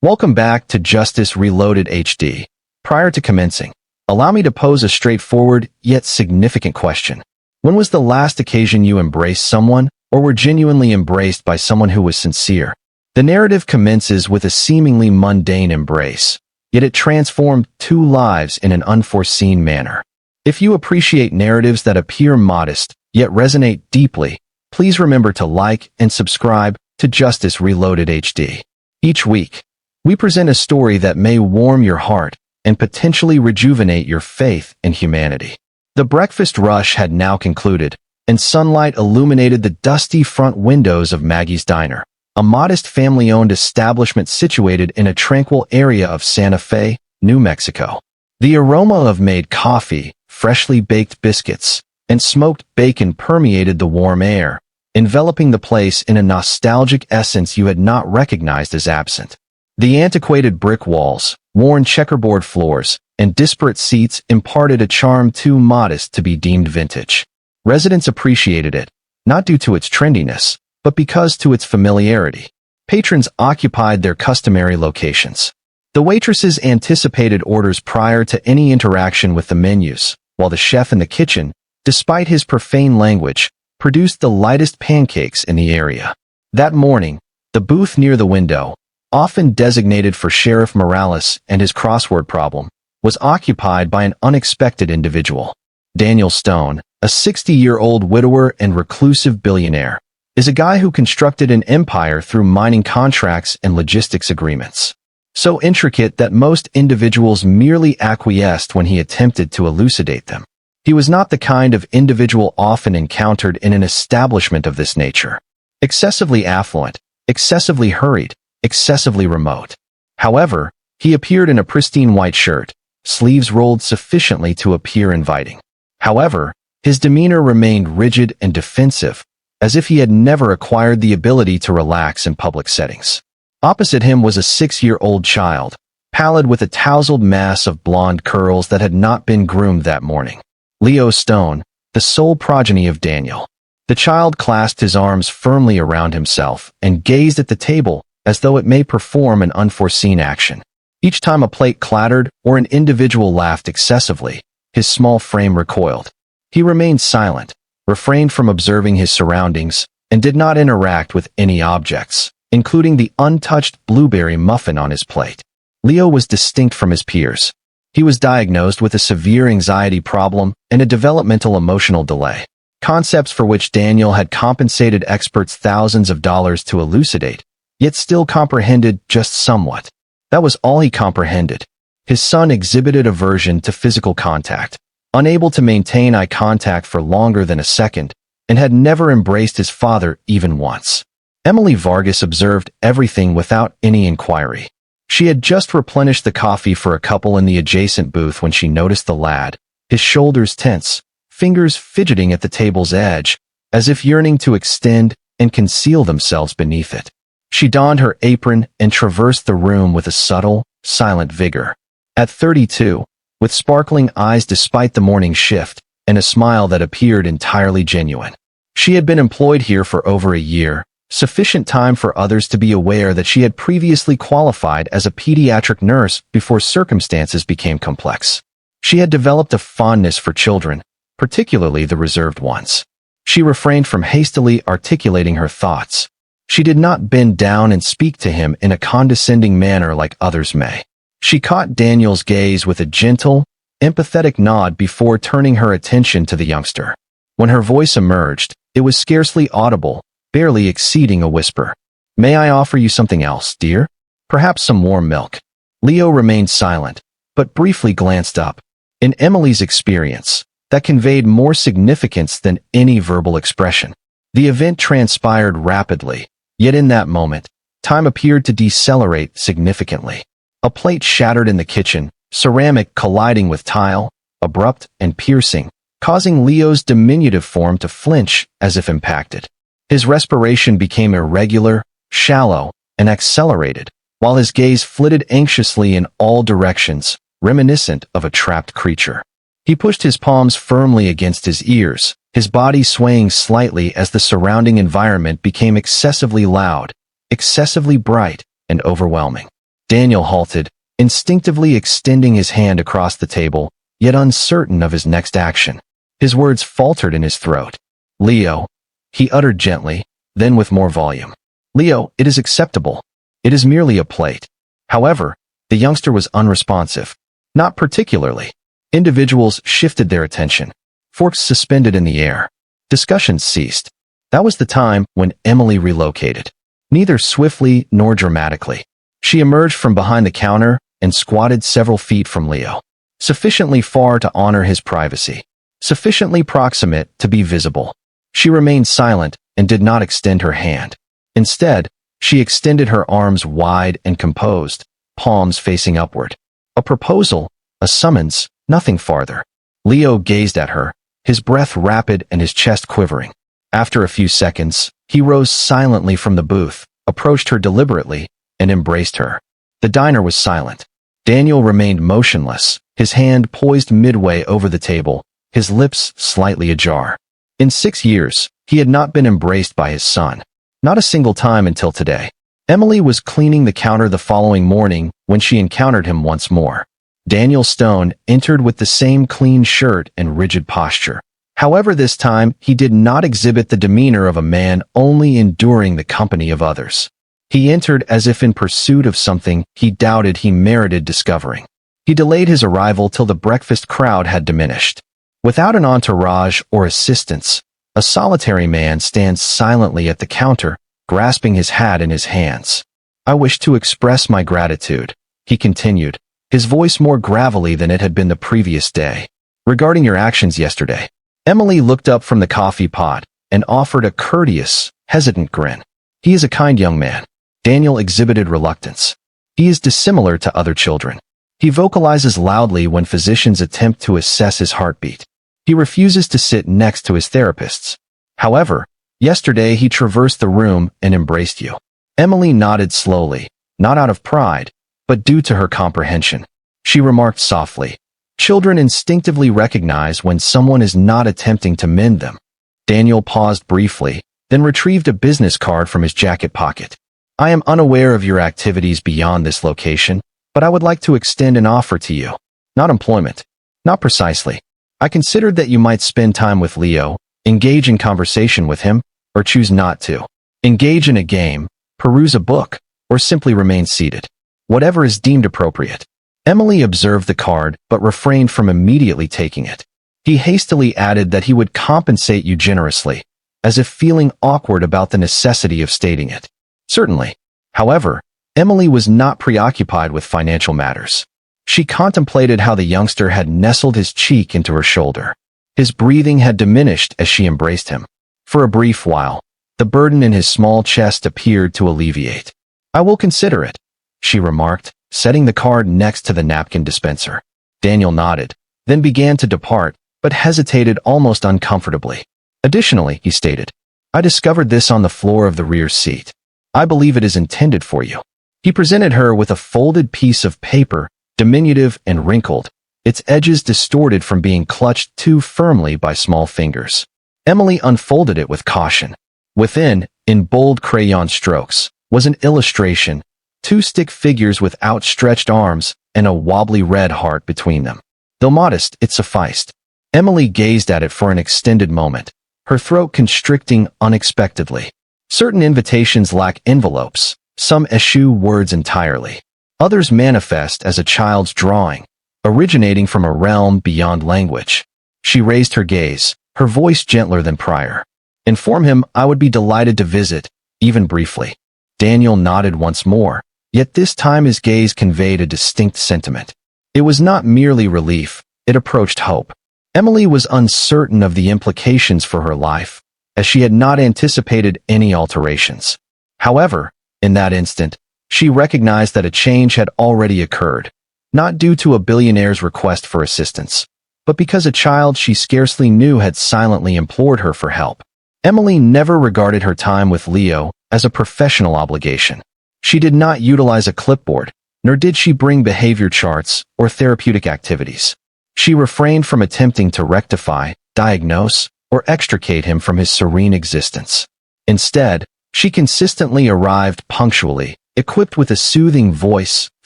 Welcome back to Justice Reloaded HD. Prior to commencing, allow me to pose a straightforward yet significant question. When was the last occasion you embraced someone or were genuinely embraced by someone who was sincere? The narrative commences with a seemingly mundane embrace, yet it transformed two lives in an unforeseen manner. If you appreciate narratives that appear modest yet resonate deeply, please remember to like and subscribe to Justice Reloaded HD. Each week, we present a story that may warm your heart and potentially rejuvenate your faith in humanity. The breakfast rush had now concluded, and sunlight illuminated the dusty front windows of Maggie's Diner, a modest family-owned establishment situated in a tranquil area of Santa Fe, New Mexico. The aroma of made coffee, freshly baked biscuits, and smoked bacon permeated the warm air, enveloping the place in a nostalgic essence you had not recognized as absent. The antiquated brick walls, worn checkerboard floors, and disparate seats imparted a charm too modest to be deemed vintage. Residents appreciated it, not due to its trendiness, but because to its familiarity. Patrons occupied their customary locations. The waitresses anticipated orders prior to any interaction with the menus, while the chef in the kitchen, despite his profane language, produced the lightest pancakes in the area. That morning, the booth near the window, often designated for Sheriff Morales and his crossword problem, was occupied by an unexpected individual. Daniel Stone, a 60-year-old widower and reclusive billionaire, is a guy who constructed an empire through mining contracts and logistics agreements. So intricate that most individuals merely acquiesced when he attempted to elucidate them. He was not the kind of individual often encountered in an establishment of this nature. Excessively affluent, excessively hurried, excessively remote. However, he appeared in a pristine white shirt, sleeves rolled sufficiently to appear inviting. However, his demeanor remained rigid and defensive, as if he had never acquired the ability to relax in public settings. Opposite him was a 6-year-old child, pallid with a tousled mass of blonde curls that had not been groomed that morning. Leo Stone, the sole progeny of Daniel. The child clasped his arms firmly around himself and gazed at the table as though it may perform an unforeseen action. Each time a plate clattered or an individual laughed excessively, his small frame recoiled. He remained silent, refrained from observing his surroundings, and did not interact with any objects, including the untouched blueberry muffin on his plate. Leo was distinct from his peers. He was diagnosed with a severe anxiety problem and a developmental emotional delay, concepts for which Daniel had compensated experts thousands of dollars to elucidate, yet still comprehended just somewhat. That was all he comprehended. His son exhibited aversion to physical contact, unable to maintain eye contact for longer than a second, and had never embraced his father even once. Emily Vargas observed everything without any inquiry. She had just replenished the coffee for a couple in the adjacent booth when she noticed the lad, his shoulders tense, fingers fidgeting at the table's edge, as if yearning to extend and conceal themselves beneath it. She donned her apron and traversed the room with a subtle, silent vigor. At 32, with sparkling eyes despite the morning shift, and a smile that appeared entirely genuine. She had been employed here for over a year, sufficient time for others to be aware that she had previously qualified as a pediatric nurse before circumstances became complex. She had developed a fondness for children, particularly the reserved ones. She refrained from hastily articulating her thoughts. She did not bend down and speak to him in a condescending manner like others may. She caught Daniel's gaze with a gentle, empathetic nod before turning her attention to the youngster. When her voice emerged, it was scarcely audible, barely exceeding a whisper. "May I offer you something else, dear? Perhaps some warm milk?" Leo remained silent, but briefly glanced up. In Emily's experience, that conveyed more significance than any verbal expression. The event transpired rapidly, yet in that moment, time appeared to decelerate significantly. A plate shattered in the kitchen, ceramic colliding with tile, abrupt and piercing, causing Leo's diminutive form to flinch as if impacted. His respiration became irregular, shallow, and accelerated, while his gaze flitted anxiously in all directions, reminiscent of a trapped creature. He pushed his palms firmly against his ears, his body swaying slightly as the surrounding environment became excessively loud, excessively bright, and overwhelming. Daniel halted, instinctively extending his hand across the table, yet uncertain of his next action. His words faltered in his throat. "Leo," he uttered gently, then with more volume. "Leo, it is acceptable. It is merely a plate." However, the youngster was unresponsive. Not particularly. Individuals shifted their attention. Forks suspended in the air. Discussions ceased. That was the time when Emily relocated. Neither swiftly nor dramatically. She emerged from behind the counter and squatted several feet from Leo. Sufficiently far to honor his privacy. Sufficiently proximate to be visible. She remained silent and did not extend her hand. Instead, she extended her arms wide and composed, palms facing upward. A proposal, a summons, nothing farther. Leo gazed at her, his breath rapid and his chest quivering. After a few seconds, he rose silently from the booth, approached her deliberately, and embraced her. The diner was silent. Daniel remained motionless, his hand poised midway over the table, his lips slightly ajar. In 6 years, he had not been embraced by his son. Not a single time until today. Emily was cleaning the counter the following morning when she encountered him once more. Daniel Stone entered with the same clean shirt and rigid posture. However, this time, he did not exhibit the demeanor of a man only enduring the company of others. He entered as if in pursuit of something he doubted he merited discovering. He delayed his arrival till the breakfast crowd had diminished. Without an entourage or assistance, a solitary man stands silently at the counter, grasping his hat in his hands. "I wish to express my gratitude," he continued, his voice more gravelly than it had been the previous day. "Regarding your actions yesterday." Emily looked up from the coffee pot and offered a courteous, hesitant grin. "He is a kind young man." Daniel exhibited reluctance. "He is dissimilar to other children. He vocalizes loudly when physicians attempt to assess his heartbeat. He refuses to sit next to his therapists. However, yesterday he traversed the room and embraced you." Emily nodded slowly, not out of pride, but due to her comprehension. She remarked softly, "Children instinctively recognize when someone is not attempting to mend them." Daniel paused briefly, then retrieved a business card from his jacket pocket. "I am unaware of your activities beyond this location, but I would like to extend an offer to you. Not employment. Not precisely. I considered that you might spend time with Leo, engage in conversation with him, or choose not to. Engage in a game, peruse a book, or simply remain seated. Whatever is deemed appropriate." Emily observed the card but refrained from immediately taking it. He hastily added that he would compensate you generously, as if feeling awkward about the necessity of stating it. Certainly. However, Emily was not preoccupied with financial matters. She contemplated how the youngster had nestled his cheek into her shoulder. His breathing had diminished as she embraced him. For a brief while, the burden in his small chest appeared to alleviate. "I will consider it," she remarked, setting the card next to the napkin dispenser. Daniel nodded, then began to depart, but hesitated almost uncomfortably. "Additionally," he stated, "I discovered this on the floor of the rear seat. I believe it is intended for you." He presented her with a folded piece of paper, diminutive and wrinkled, its edges distorted from being clutched too firmly by small fingers. Emily unfolded it with caution. Within, in bold crayon strokes, was an illustration, 2 stick figures with outstretched arms and a wobbly red heart between them. Though modest, it sufficed. Emily gazed at it for an extended moment, her throat constricting unexpectedly. Certain invitations lack envelopes, some eschew words entirely. Others manifest as a child's drawing, originating from a realm beyond language. She raised her gaze, her voice gentler than prior. "Inform him I would be delighted to visit, even briefly." Daniel nodded once more, yet this time his gaze conveyed a distinct sentiment. It was not merely relief, it approached hope. Emily was uncertain of the implications for her life, as she had not anticipated any alterations. However, in that instant, she recognized that a change had already occurred, not due to a billionaire's request for assistance, but because a child she scarcely knew had silently implored her for help. Emily never regarded her time with Leo as a professional obligation. She did not utilize a clipboard, nor did she bring behavior charts or therapeutic activities. She refrained from attempting to rectify, diagnose, or extricate him from his serene existence. Instead, she consistently arrived punctually, equipped with a soothing voice,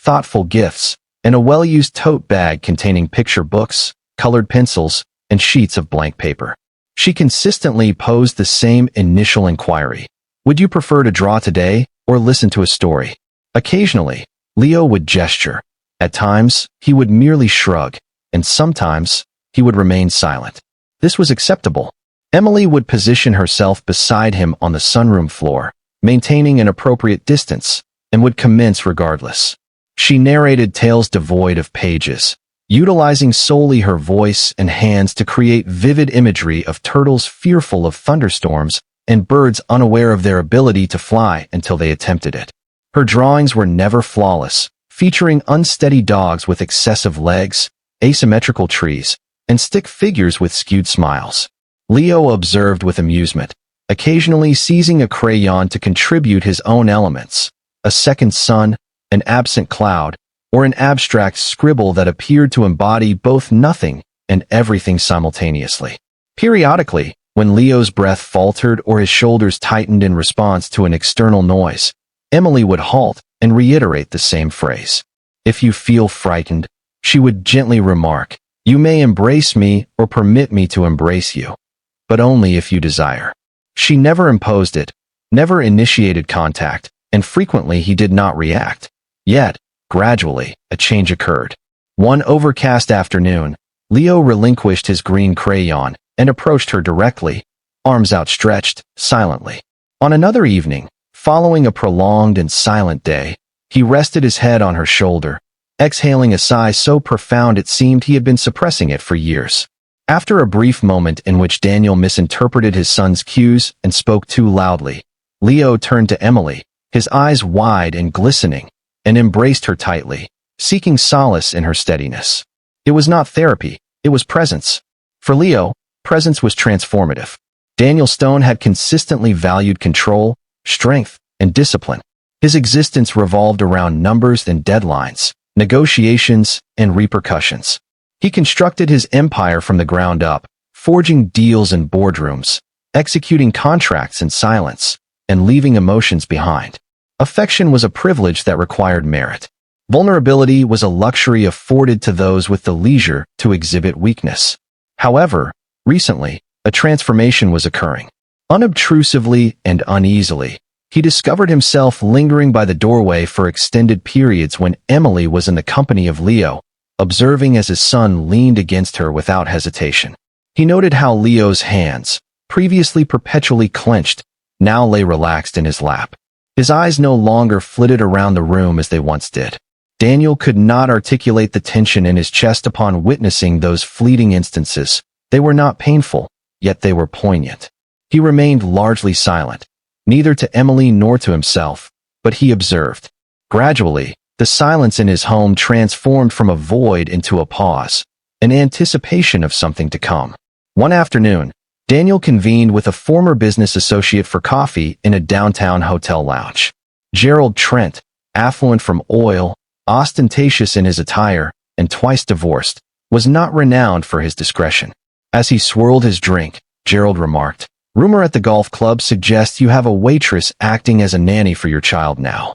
thoughtful gifts, and a well-used tote bag containing picture books, colored pencils, and sheets of blank paper. She consistently posed the same initial inquiry. Would you prefer to draw today or listen to a story? Occasionally, Leo would gesture. At times, he would merely shrug, and sometimes, he would remain silent. This was acceptable. Emily would position herself beside him on the sunroom floor, maintaining an appropriate distance, and would commence regardless. She narrated tales devoid of pages, utilizing solely her voice and hands to create vivid imagery of turtles fearful of thunderstorms and birds unaware of their ability to fly until they attempted it. Her drawings were never flawless, featuring unsteady dogs with excessive legs, asymmetrical trees, and stick figures with skewed smiles. Leo observed with amusement, occasionally seizing a crayon to contribute his own elements, a second sun, an absent cloud, or an abstract scribble that appeared to embody both nothing and everything simultaneously. Periodically, when Leo's breath faltered or his shoulders tightened in response to an external noise, Emily would halt and reiterate the same phrase. If you feel frightened, she would gently remark, you may embrace me or permit me to embrace you, but only if you desire. She never imposed it, never initiated contact, and frequently he did not react. Yet, gradually, a change occurred. One overcast afternoon, Leo relinquished his green crayon and approached her directly, arms outstretched, silently. On another evening, following a prolonged and silent day, he rested his head on her shoulder, exhaling a sigh so profound it seemed he had been suppressing it for years. After a brief moment in which Daniel misinterpreted his son's cues and spoke too loudly, Leo turned to Emily, his eyes wide and glistening, and embraced her tightly, seeking solace in her steadiness. It was not therapy, it was presence. For Leo, presence was transformative. Daniel Stone had consistently valued control, strength, and discipline. His existence revolved around numbers and deadlines, negotiations, and repercussions. He constructed his empire from the ground up, forging deals in boardrooms, executing contracts in silence, and leaving emotions behind. Affection was a privilege that required merit. Vulnerability was a luxury afforded to those with the leisure to exhibit weakness. However, recently, a transformation was occurring. Unobtrusively and uneasily, he discovered himself lingering by the doorway for extended periods when Emily was in the company of Leo, observing as his son leaned against her without hesitation. He noted how Leo's hands, previously perpetually clenched, now lay relaxed in his lap. His eyes no longer flitted around the room as they once did. Daniel could not articulate the tension in his chest upon witnessing those fleeting instances. They were not painful, yet they were poignant. He remained largely silent, neither to Emily nor to himself, but he observed. Gradually, the silence in his home transformed from a void into a pause, an anticipation of something to come. One afternoon, Daniel convened with a former business associate for coffee in a downtown hotel lounge. Gerald Trent, affluent from oil, ostentatious in his attire, and twice divorced, was not renowned for his discretion. As he swirled his drink, Gerald remarked, "Rumor at the golf club suggests you have a waitress acting as a nanny for your child now."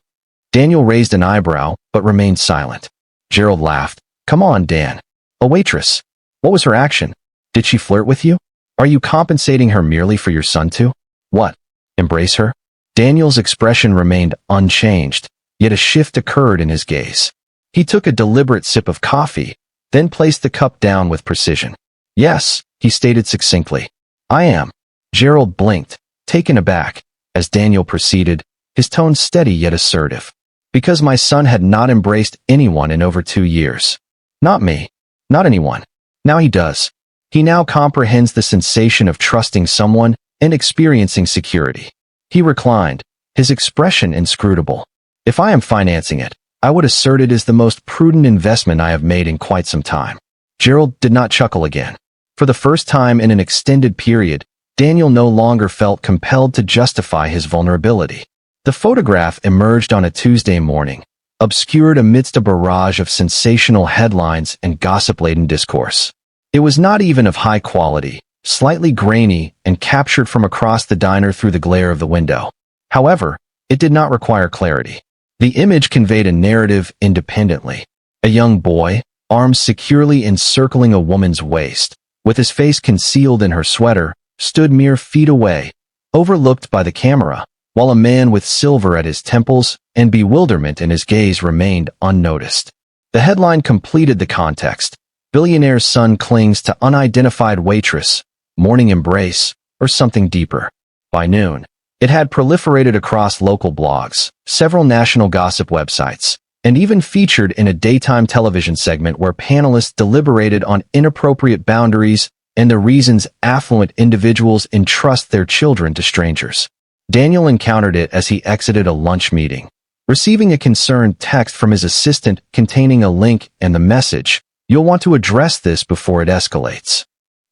Daniel raised an eyebrow, but remained silent. Gerald laughed. "Come on, Dan. A waitress. What was her action? Did she flirt with you? Are you compensating her merely for your son to? What? Embrace her?" Daniel's expression remained unchanged, yet a shift occurred in his gaze. He took a deliberate sip of coffee, then placed the cup down with precision. "Yes," he stated succinctly. "I am." Gerald blinked, taken aback, as Daniel proceeded, his tone steady yet assertive. "Because my son had not embraced anyone in over 2 years. Not me. Not anyone. Now he does. He now comprehends the sensation of trusting someone and experiencing security." He reclined, his expression inscrutable. "If I am financing it, I would assert it is the most prudent investment I have made in quite some time." Gerald did not chuckle again. For the first time in an extended period, Daniel no longer felt compelled to justify his vulnerability. The photograph emerged on a Tuesday morning, obscured amidst a barrage of sensational headlines and gossip-laden discourse. It was not even of high quality, slightly grainy, and captured from across the diner through the glare of the window. However, it did not require clarity. The image conveyed a narrative independently. A young boy, arms securely encircling a woman's waist, with his face concealed in her sweater, stood mere feet away, overlooked by the camera, while a man with silver at his temples and bewilderment in his gaze remained unnoticed. The headline completed the context. Billionaire's son clings to unidentified waitress, morning embrace, or something deeper. By noon, it had proliferated across local blogs, several national gossip websites, and even featured in a daytime television segment where panelists deliberated on inappropriate boundaries and the reasons affluent individuals entrust their children to strangers. Daniel encountered it as he exited a lunch meeting, receiving a concerned text from his assistant containing a link and the message, "You'll want to address this before it escalates."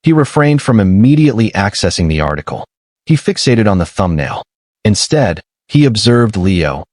He refrained from immediately accessing the article. He fixated on the thumbnail. Instead, he observed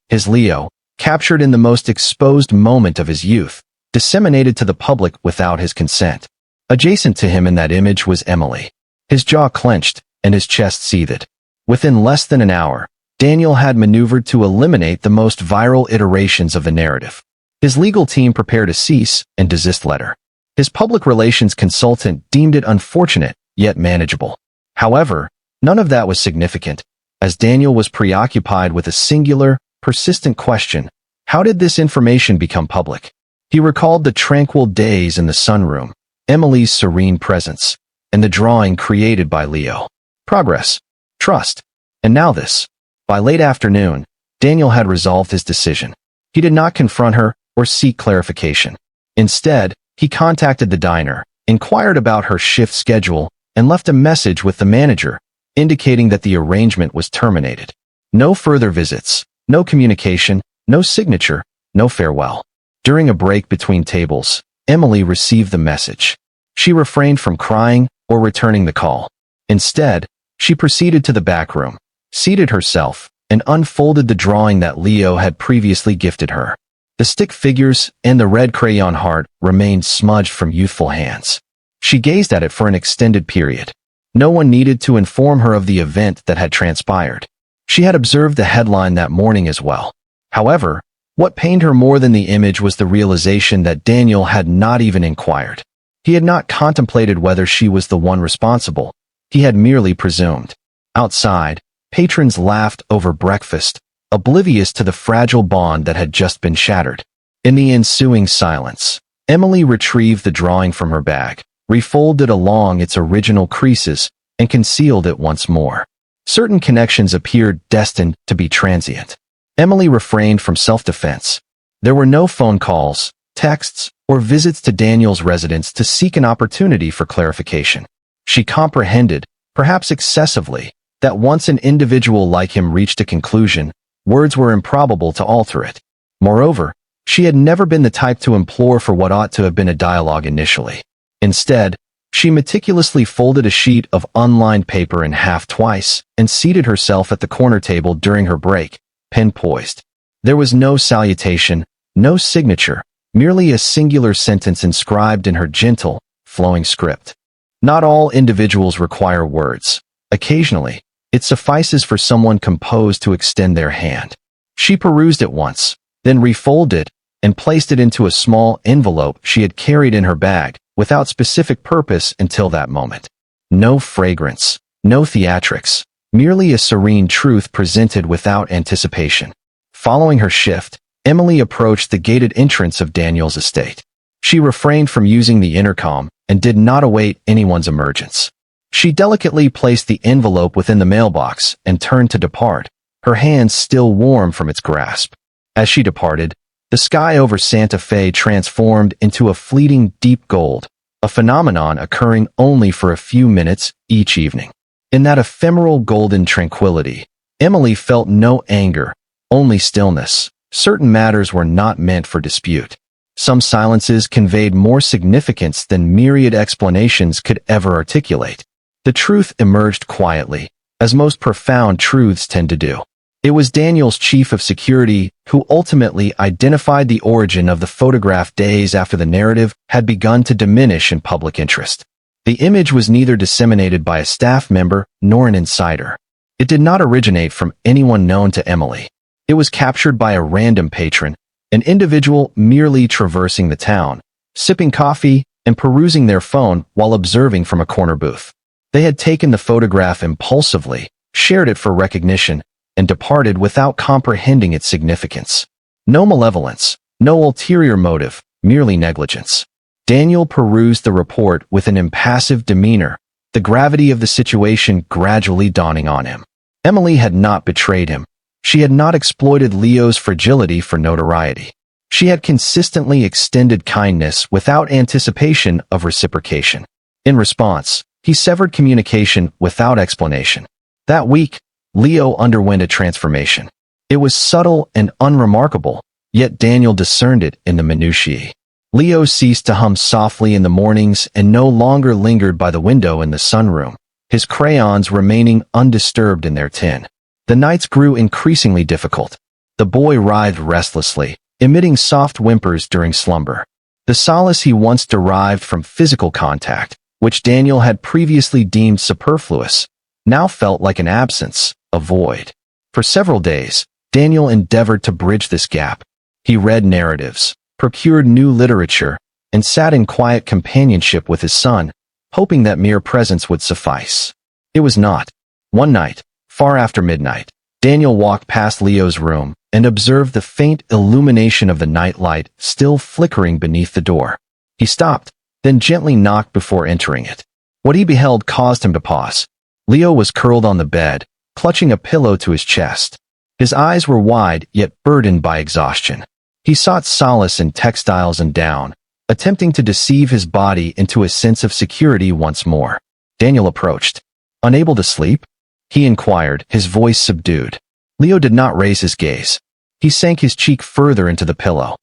his Leo, captured in the most exposed moment of his youth, disseminated to the public without his consent. Adjacent to him in that image was Emily. His jaw clenched and his chest seethed. Within less than an hour, Daniel had maneuvered to eliminate the most viral iterations of the narrative. His legal team prepared a cease and desist letter. His public relations consultant deemed it unfortunate, yet manageable. However, none of that was significant, as Daniel was preoccupied with a singular, persistent question: how did this information become public? He recalled the tranquil days in the sunroom, Emily's serene presence, and the drawing created by Leo. Progress, trust, and now this. By late afternoon, Daniel had resolved his decision. He did not confront her or seek clarification. Instead, he contacted the diner, inquired about her shift schedule, and left a message with the manager, indicating that the arrangement was terminated. No further visits, no communication, no signature, no farewell. During a break between tables, Emily received the message. She refrained from crying or returning the call. Instead, she proceeded to the back room, seated herself, and unfolded the drawing that Leo had previously gifted her. The stick figures and the red crayon heart remained smudged from youthful hands. She gazed at it for an extended period. No one needed to inform her of the event that had transpired. She had observed the headline that morning as well. However, what pained her more than the image was the realization that Daniel had not even inquired. He had not contemplated whether she was the one responsible. He had merely presumed. Outside, patrons laughed over breakfast, oblivious to the fragile bond that had just been shattered. In the ensuing silence, Emily retrieved the drawing from her bag, refolded along its original creases, and concealed it once more. Certain connections appeared destined to be transient. Emily refrained from self-defense. There were no phone calls, texts, or visits to Daniel's residence to seek an opportunity for clarification. She comprehended, perhaps excessively, that once an individual like him reached a conclusion, words were improbable to alter it. Moreover, she had never been the type to implore for what ought to have been a dialogue initially. Instead, she meticulously folded a sheet of unlined paper in half twice and seated herself at the corner table during her break, pen poised. There was no salutation, no signature, merely a singular sentence inscribed in her gentle, flowing script. Not all individuals require words. Occasionally, it suffices for someone composed to extend their hand. She perused it once, then refolded it and placed it into a small envelope she had carried in her bag, without specific purpose until that moment. No fragrance, no theatrics, merely a serene truth presented without anticipation. Following her shift, Emily approached the gated entrance of Daniel's estate. She refrained from using the intercom and did not await anyone's emergence. She delicately placed the envelope within the mailbox and turned to depart, her hands still warm from its grasp. As she departed, the sky over Santa Fe transformed into a fleeting deep gold, a phenomenon occurring only for a few minutes each evening. In that ephemeral golden tranquility, Emily felt no anger, only stillness. Certain matters were not meant for dispute. Some silences conveyed more significance than myriad explanations could ever articulate. The truth emerged quietly, as most profound truths tend to do. It was Daniel's chief of security who ultimately identified the origin of the photograph days after the narrative had begun to diminish in public interest. The image was neither disseminated by a staff member nor an insider. It did not originate from anyone known to Emily. It was captured by a random patron, an individual merely traversing the town, sipping coffee and perusing their phone while observing from a corner booth. They had taken the photograph impulsively, shared it for recognition, and departed without comprehending its significance. No malevolence, no ulterior motive, merely negligence. Daniel perused the report with an impassive demeanor, the gravity of the situation gradually dawning on him. Emily had not betrayed him. She had not exploited Leo's fragility for notoriety. She had consistently extended kindness without anticipation of reciprocation. In response, he severed communication without explanation. That week, Leo underwent a transformation. It was subtle and unremarkable, yet Daniel discerned it in the minutiae. Leo ceased to hum softly in the mornings and no longer lingered by the window in the sunroom, his crayons remaining undisturbed in their tin. The nights grew increasingly difficult. The boy writhed restlessly, emitting soft whimpers during slumber. The solace he once derived from physical contact, which Daniel had previously deemed superfluous, now felt like an absence, a void. For several days, Daniel endeavored to bridge this gap. He read narratives, procured new literature, and sat in quiet companionship with his son, hoping that mere presence would suffice. It was not. One night, far after midnight, Daniel walked past Leo's room and observed the faint illumination of the nightlight still flickering beneath the door. He stopped, then gently knocked before entering it. What he beheld caused him to pause. Leo was curled on the bed, clutching a pillow to his chest. His eyes were wide yet burdened by exhaustion. He sought solace in textiles and down, attempting to deceive his body into a sense of security once more. Daniel approached. Unable to sleep? He inquired, his voice subdued. Leo did not raise his gaze. He sank his cheek further into the pillow.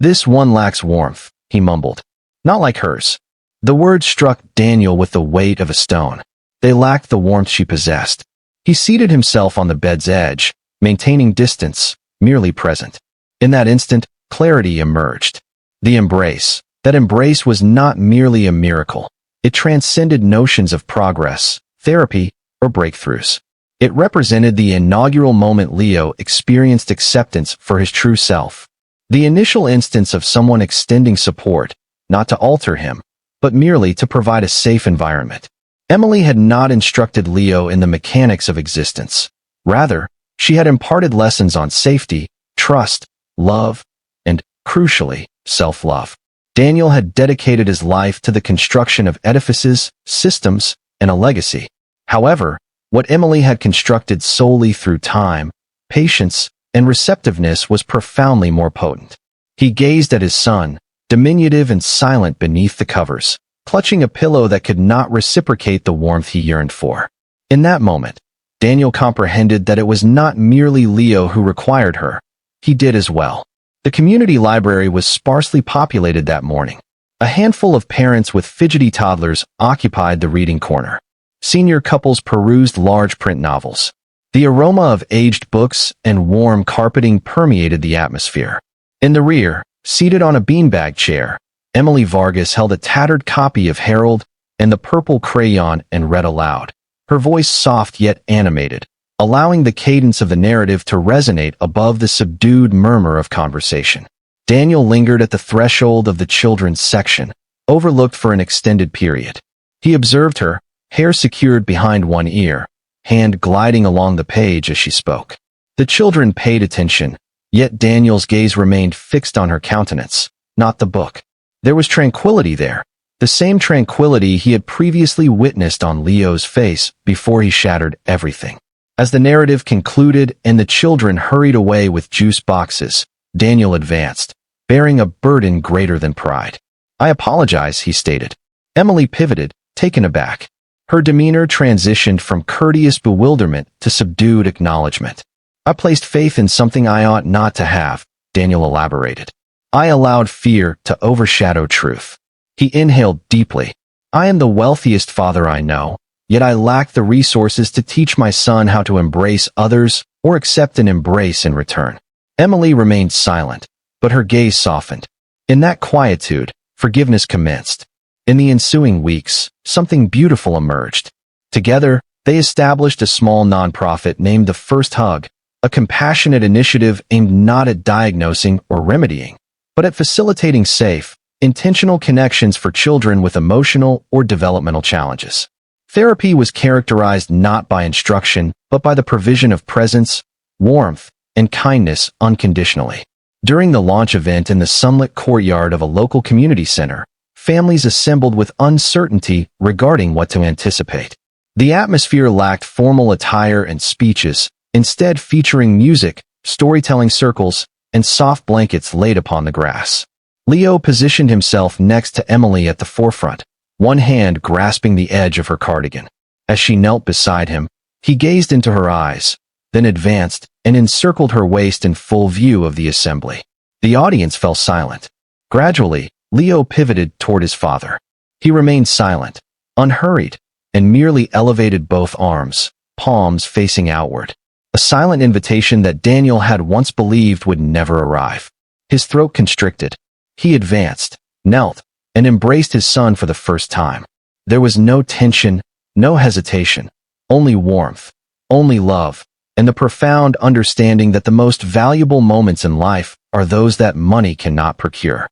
"This one lacks warmth," he mumbled. "Not like hers." The words struck Daniel with the weight of a stone. They lacked the warmth she possessed. He seated himself on the bed's edge, maintaining distance, merely present. In that instant, clarity emerged. The embrace. That embrace was not merely a miracle. It transcended notions of progress, therapy, or breakthroughs. It represented the inaugural moment Leo experienced acceptance for his true self. The initial instance of someone extending support, not to alter him, but merely to provide a safe environment. Emily had not instructed Leo in the mechanics of existence. Rather, she had imparted lessons on safety, trust, love, and, crucially, self-love. Daniel had dedicated his life to the construction of edifices, systems, and a legacy. However, what Emily had constructed solely through time, patience, and receptiveness was profoundly more potent. He gazed at his son, diminutive and silent beneath the covers, clutching a pillow that could not reciprocate the warmth he yearned for. In that moment, Daniel comprehended that it was not merely Leo who required her. He did as well. The community library was sparsely populated that morning. A handful of parents with fidgety toddlers occupied the reading corner. Senior couples perused large print novels. The aroma of aged books and warm carpeting permeated the atmosphere. In the rear, seated on a beanbag chair, Emily Vargas held a tattered copy of Harold and the Purple Crayon and read aloud, her voice soft yet animated, allowing the cadence of the narrative to resonate above the subdued murmur of conversation. Daniel lingered at the threshold of the children's section, overlooked for an extended period. He observed her, hair secured behind one ear, hand gliding along the page as she spoke. The children paid attention, yet Daniel's gaze remained fixed on her countenance, not the book. There was tranquility there, the same tranquility he had previously witnessed on Leo's face before he shattered everything. As the narrative concluded and the children hurried away with juice boxes, Daniel advanced, bearing a burden greater than pride. "I apologize," he stated. Emily pivoted, taken aback. Her demeanor transitioned from courteous bewilderment to subdued acknowledgement. "I placed faith in something I ought not to have," Daniel elaborated. "I allowed fear to overshadow truth." He inhaled deeply. "I am the wealthiest father I know, yet I lack the resources to teach my son how to embrace others or accept an embrace in return." Emily remained silent, but her gaze softened. In that quietude, forgiveness commenced. In the ensuing weeks, something beautiful emerged. Together, they established a small nonprofit named the First Hug, a compassionate initiative aimed not at diagnosing or remedying, but at facilitating safe, intentional connections for children with emotional or developmental challenges. Therapy was characterized not by instruction, but by the provision of presence, warmth, and kindness unconditionally. During the launch event in the sunlit courtyard of a local community center, families assembled with uncertainty regarding what to anticipate. The atmosphere lacked formal attire and speeches, instead featuring music, storytelling circles, and soft blankets laid upon the grass. Leo positioned himself next to Emily at the forefront, one hand grasping the edge of her cardigan. As she knelt beside him, he gazed into her eyes, then advanced and encircled her waist in full view of the assembly. The audience fell silent. Gradually, Leo pivoted toward his father. He remained silent, unhurried, and merely elevated both arms, palms facing outward. A silent invitation that Daniel had once believed would never arrive. His throat constricted. He advanced, knelt, and embraced his son for the first time. There was no tension, no hesitation, only warmth, only love, and the profound understanding that the most valuable moments in life are those that money cannot procure.